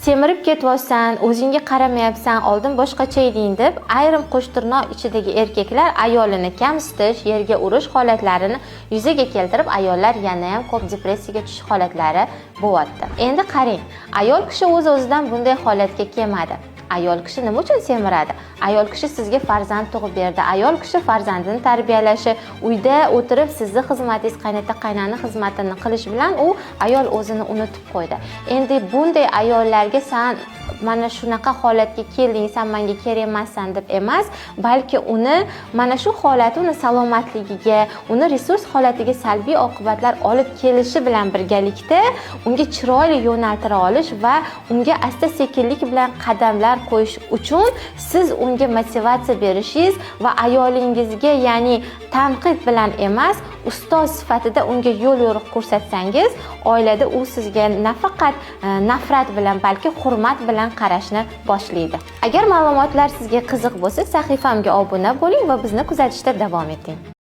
semirib ketyapsan, o'zingga qaramayapsan, oldin boshqacha eding deb ayrim qo'shtirnoq ichidagi erkaklar ayolini kamsitish, yerga urish holatlarini yuzaga keltirib, ayollar yana ham ko'p depressiyaga tushish holatlari bo'lyapti. Endi qarang, ayol kishi o'z-o'zidan bunday holatga kelmadi. Ayol kishi nima uchun semiradi? Ayol kishi sizga farzand tug'ib berdi. Ayol kishi farzandini tarbiyalashi, uyda o'tirib sizni xizmatingiz, qaynota-qaynona xizmatini qilish bilan u ayol o'zini unutib qo'ydi. Endi bunday ayollarga san mana shunaqa holatga kelding, sen menga kerak emassan deb emas, balki uni mana shu holati uni salomatligiga, uni resurs holatiga salbiy oqibatlar olib kelishi bilan birgalikda unga chiroyli yo'naltira olish va unga asta-sekinlik bilan qadamlar qo'yish uchun siz unga motivatsiya berishingiz va ayolingizga, ya'ni tanqid bilan emas, ustoz sifatida unga yo'l yo'riq ko'rsatsangiz, oilada u sizga nafaqat nafrat bilan, balki hurmat bilan qarashni boshlaydi. Agar ma'lumotlar sizga qiziq bo'lsa, sahifamga obuna bo'ling va bizni kuzatishda davom eting.